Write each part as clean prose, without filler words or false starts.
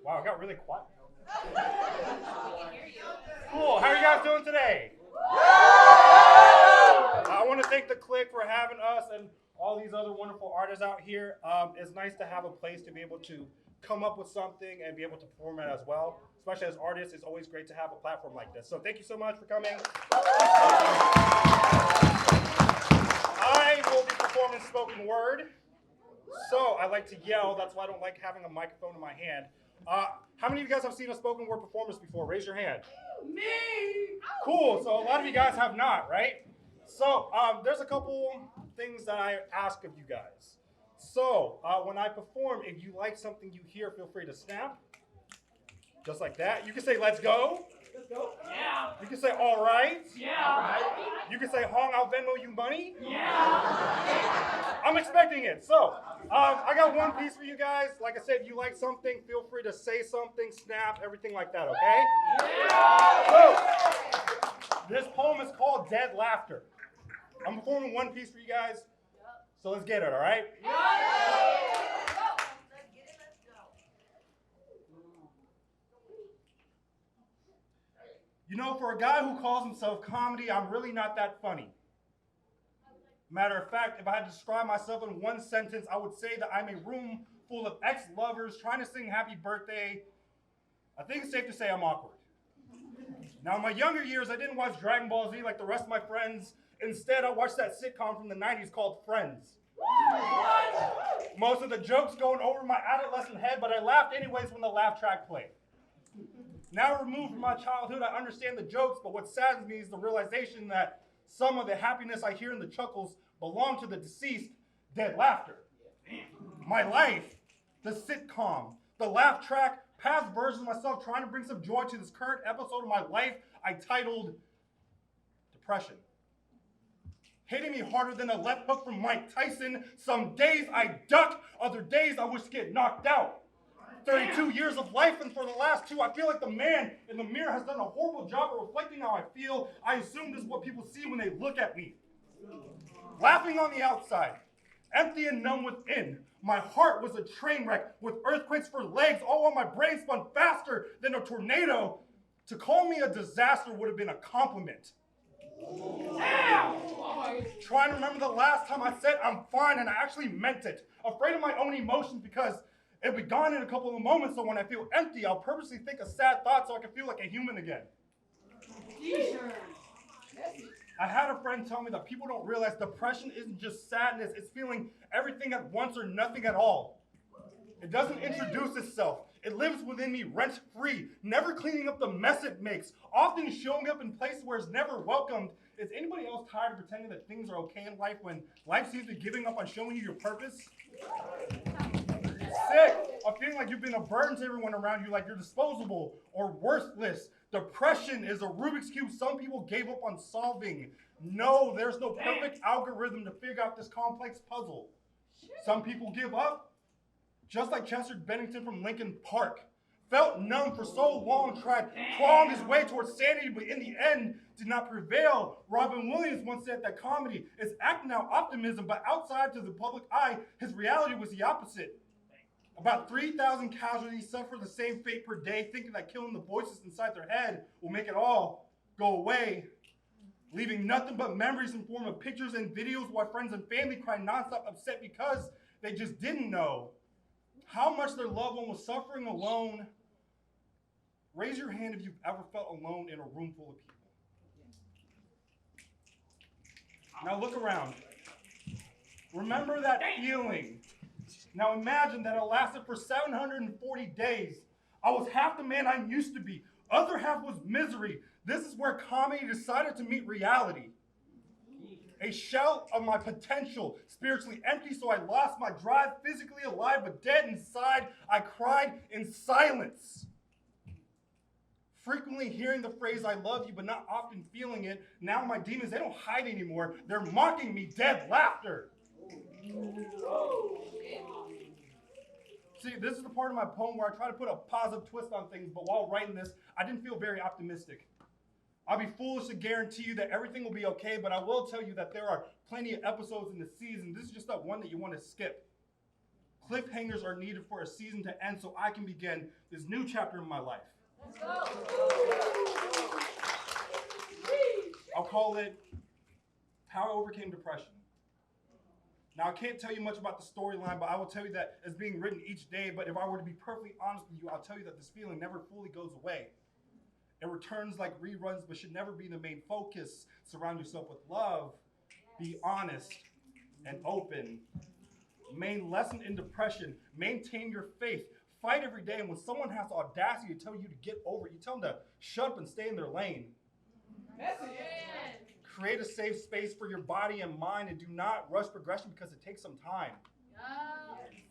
Wow, it got really quiet. Cool. How are you guys doing today? I want to thank the Klick for having us and all these other wonderful artists out here. It's nice to have a place to be able to come up with something and be able to perform it as well. Especially as artists, it's always great to have a platform like this. So thank you so much for coming. I will be performing spoken word. So I like to yell. That's why I don't like having a microphone in my hand. How many of you guys have seen a spoken word performance before? Raise your hand. Me! Cool. So a lot of you guys have not, right? So there's a couple things that I ask of you guys. So when I perform, if you like something you hear, feel free to snap. Just like that. You can say, let's go. Let's go. Yeah. You can say, all right. Yeah. All right. You can say, Hong, I'll Venmo you money. Yeah. I'm expecting it. So I got one piece for you guys. Like I said, if you like something, feel free to say something, snap, everything like that, okay? Yeah. So this poem is called Dead Laughter. I'm performing one piece for you guys. So let's get it, all right? You know, for a guy who calls himself comedy, I'm really not that funny. Matter of fact, if I had to describe myself in one sentence, I would say that I'm a room full of ex-lovers trying to sing happy birthday. I think it's safe to say I'm awkward. Now, in my younger years, I didn't watch Dragon Ball Z like the rest of my friends. Instead, I watched that sitcom from the 90s called Friends. Most of the jokes going over my adolescent head, but I laughed anyways when the laugh track played. Now removed from my childhood, I understand the jokes, but what saddens me is the realization that some of the happiness I hear in the chuckles belong to the deceased, dead laughter. My life, the sitcom, the laugh track, past versions of myself trying to bring some joy to this current episode of my life I titled Depression. Hitting me harder than a left hook from Mike Tyson. Some days I duck, other days I wish to get knocked out. 32 years of life, and for the last two, I feel like the man in the mirror has done a horrible job of reflecting how I feel. I assume this is what people see when they look at me. Laughing on the outside, empty and numb within. My heart was a train wreck with earthquakes for legs, all while my brain spun faster than a tornado. To call me a disaster would have been a compliment. Trying to remember the last time I said I'm fine, and I actually meant it. Afraid of my own emotions because it'll be gone in a couple of moments, so when I feel empty, I'll purposely think a sad thought so I can feel like a human again. I had a friend tell me that people don't realize depression isn't just sadness, it's feeling everything at once or nothing at all. It doesn't introduce itself. It lives within me rent-free, never cleaning up the mess it makes, often showing up in places where it's never welcomed. Is anybody else tired of pretending that things are okay in life when life seems to be giving up on showing you your purpose? Sick of feeling like you've been a burden to everyone around you, like you're disposable or worthless. Depression is a Rubik's Cube some people gave up on solving. No, there's no perfect algorithm to figure out this complex puzzle. Some people give up, just like Chester Bennington from Lincoln Park. Felt numb for so long, tried clawing his way towards sanity, but in the end did not prevail. Robin Williams once said that comedy is acting out optimism, but outside to the public eye, his reality was the opposite. About 3,000 casualties suffer the same fate per day, thinking that killing the voices inside their head will make it all go away, leaving nothing but memories in form of pictures and videos while friends and family cry nonstop, upset because they just didn't know how much their loved one was suffering alone. Raise your hand if you've ever felt alone in a room full of people. Now look around. Remember that feeling. Now imagine that it lasted for 740 days. I was half the man I used to be. Other half was misery. This is where comedy decided to meet reality. A shell of my potential, spiritually empty, so I lost my drive, physically alive but dead inside. I cried in silence. Frequently hearing the phrase, I love you, but not often feeling it. Now my demons, they don't hide anymore. They're mocking me, dead laughter. See, this is the part of my poem where I try to put a positive twist on things, but while writing this, I didn't feel very optimistic. I'll be foolish to guarantee you that everything will be okay, but I will tell you that there are plenty of episodes in the season. This is just that one that you want to skip. Cliffhangers are needed for a season to end so I can begin this new chapter in my life. Let's go. I'll call it How I Overcame Depression. Now, I can't tell you much about the storyline, but I will tell you that it's being written each day. But if I were to be perfectly honest with you, I'll tell you that this feeling never fully goes away. It returns like reruns, but should never be the main focus. Surround yourself with love. Be honest and open. Main lesson in depression, maintain your faith. Fight every day, and when someone has the audacity to tell you to get over it, you tell them to shut up and stay in their lane. Create a safe space for your body and mind, and do not rush progression because it takes some time.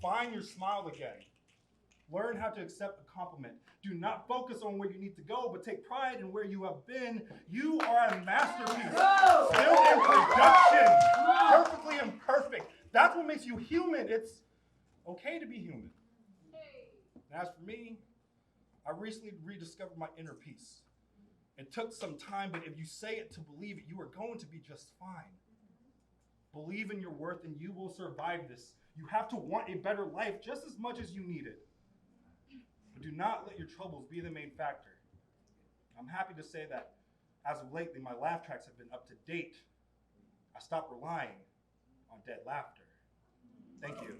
Find your smile again. Learn how to accept a compliment. Do not focus on where you need to go, but take pride in where you have been. You are a masterpiece. Still in production. Perfectly imperfect. That's what makes you human. It's okay to be human. And as for me, I recently rediscovered my inner peace. It took some time, but if you say it to believe it, you are going to be just fine. Believe in your worth and you will survive this. You have to want a better life just as much as you need it. But do not let your troubles be the main factor. I'm happy to say that as of lately, my laugh tracks have been up to date. I stopped relying on dead laughter. Thank you.